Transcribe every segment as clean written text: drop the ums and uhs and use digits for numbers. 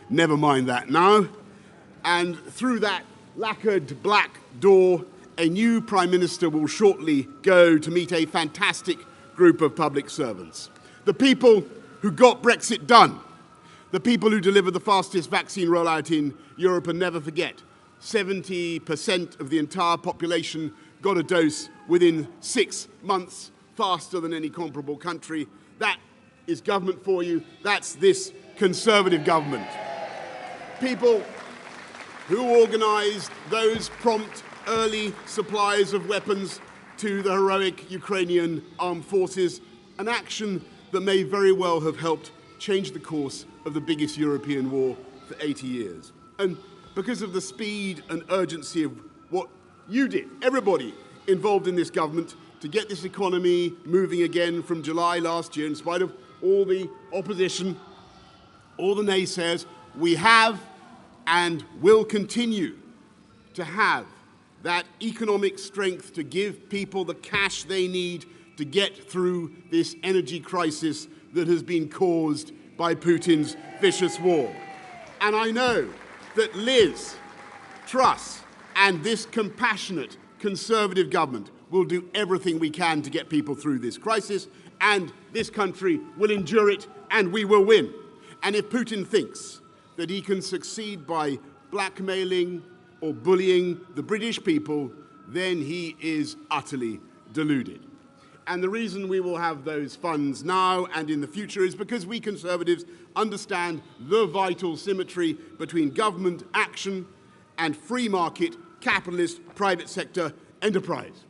never mind that now. And through that lacquered black door, a new Prime Minister will shortly go to meet a fantastic group of public servants. The people who got Brexit done. The people who delivered the fastest vaccine rollout in Europe, and never forget, 70% of the entire population got a dose within 6 months, faster than any comparable country. That is government for you. That's this Conservative government. People who organised those prompt early supplies of weapons to the heroic Ukrainian armed forces, an action that may very well have helped change the course of the biggest European war for 80 years. And because of the speed and urgency of what you did, everybody involved in this government, to get this economy moving again from July last year, in spite of all the opposition, all the naysayers, we have and will continue to have that economic strength to give people the cash they need to get through this energy crisis that has been caused by Putin's vicious war. And I know that Liz Truss and this compassionate Conservative government will do everything we can to get people through this crisis, and this country will endure it, and we will win. And if Putin thinks that he can succeed by blackmailing or bullying the British people, then he is utterly deluded. And the reason we will have those funds now and in the future is because we Conservatives understand the vital symmetry between government action and free market, capitalist, private sector enterprise.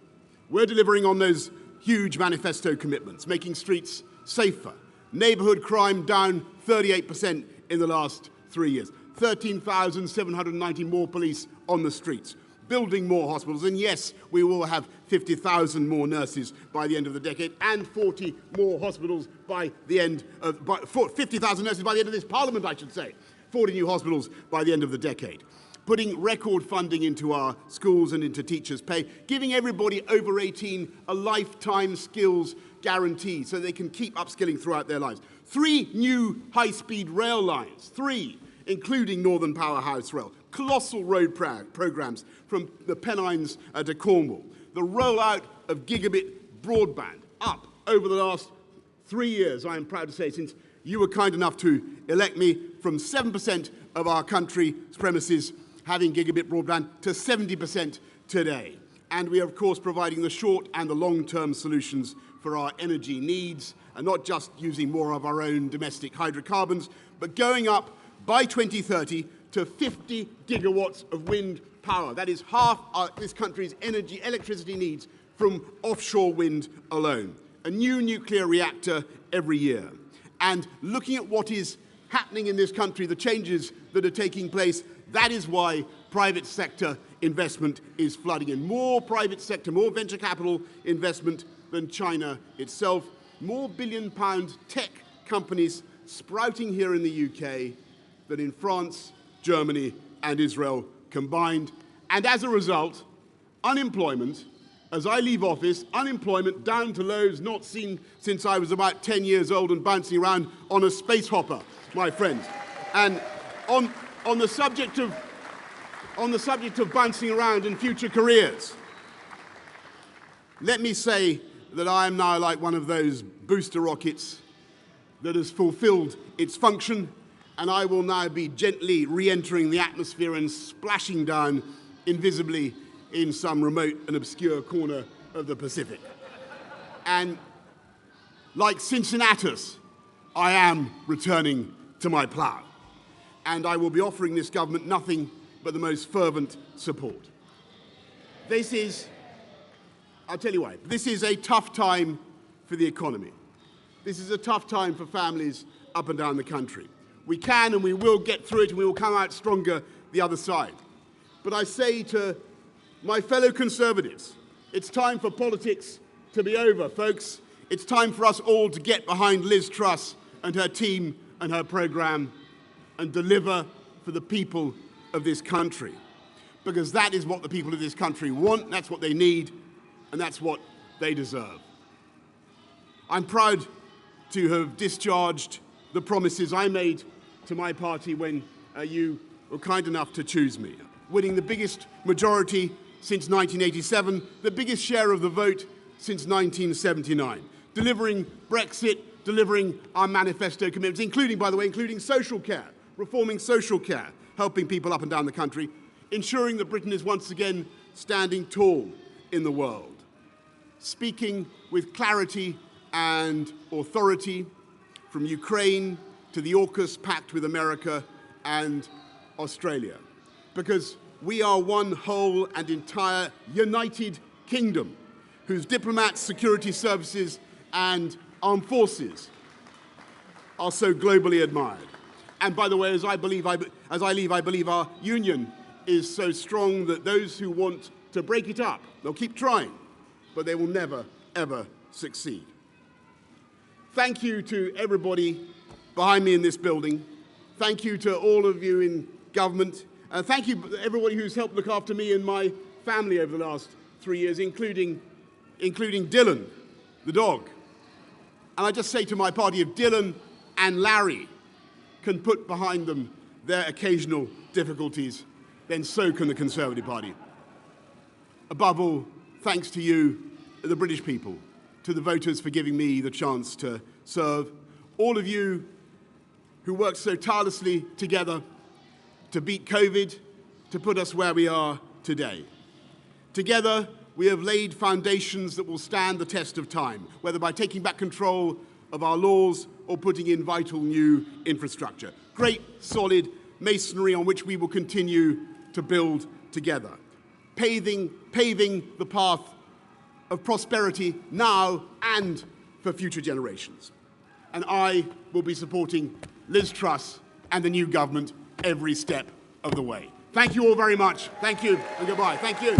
We're delivering on those huge manifesto commitments, making streets safer, neighbourhood crime down 38% in the last 3 years, 13,790 more police on the streets, building more hospitals, and yes, we will have 50,000 more nurses by the end of the decade, and 40 more hospitals by the end of 50,000 nurses by the end of this Parliament, I should say. 40 new hospitals by the end of the decade. Putting record funding into our schools and into teachers' pay, giving everybody over 18 a lifetime skills guarantee so they can keep upskilling throughout their lives. 3 new high-speed rail lines, 3, including Northern Powerhouse Rail. Colossal road programs from the Pennines to Cornwall. The rollout of gigabit broadband up over the last 3 years, I am proud to say, since you were kind enough to elect me, from 7% of our country's premises having gigabit broadband to 70% today. And we are, of course, providing the short and the long-term solutions for our energy needs, and not just using more of our own domestic hydrocarbons, but going up by 2030 to 50 gigawatts of wind power. That is half this country's electricity needs from offshore wind alone. A new nuclear reactor every year. And looking at what is happening in this country, the changes that are taking place, that is why private sector investment is flooding in. More private sector, more venture capital investment than China itself. More billion-pound tech companies sprouting here in the UK than in France, Germany and Israel combined. And as a result, unemployment, as I leave office, unemployment down to lows not seen since I was about 10 years old and bouncing around on a space hopper, my friends. And on the subject of bouncing around in future careers, let me say that I am now like one of those booster rockets that has fulfilled its function, and I will now be gently re-entering the atmosphere and splashing down invisibly in some remote and obscure corner of the Pacific. And like Cincinnatus, I am returning to my plough. And I will be offering this government nothing but the most fervent support. This is, I'll tell you why, this is a tough time for the economy. This is a tough time for families up and down the country. We can and we will get through it, and we will come out stronger the other side. But I say to my fellow Conservatives, it's time for politics to be over, folks. It's time for us all to get behind Liz Truss and her team and her programme and deliver for the people of this country. Because that is what the people of this country want, that's what they need, and that's what they deserve. I'm proud to have discharged the promises I made to my party when you were kind enough to choose me, winning the biggest majority since 1987, the biggest share of the vote since 1979, delivering Brexit, delivering our manifesto commitments, including, by the way, including social care, reforming social care, helping people up and down the country, ensuring that Britain is once again standing tall in the world, speaking with clarity and authority from Ukraine to the AUKUS pact with America and Australia, because we are one whole and entire united kingdom whose diplomats, security services and armed forces are so globally admired. And by the way, as I leave, I believe our union is so strong that those who want to break it up, they'll keep trying, but they will never, ever succeed. Thank you to everybody behind me in this building. Thank you to all of you in government. Thank you to everybody who's helped look after me and my family over the last 3 years, including Dylan, the dog. And I just say to my party, if Dylan and Larry can put behind them their occasional difficulties, then so can the Conservative Party. Above all, thanks to you, the British people, to the voters for giving me the chance to serve, all of you who worked so tirelessly together to beat COVID, to put us where we are today. Together, we have laid foundations that will stand the test of time, whether by taking back control of our laws or putting in vital new infrastructure. Great, solid masonry on which we will continue to build together, paving the path of prosperity now and for future generations. And I will be supporting Liz Truss and the new government every step of the way. Thank you all very much. Thank you and goodbye. Thank you.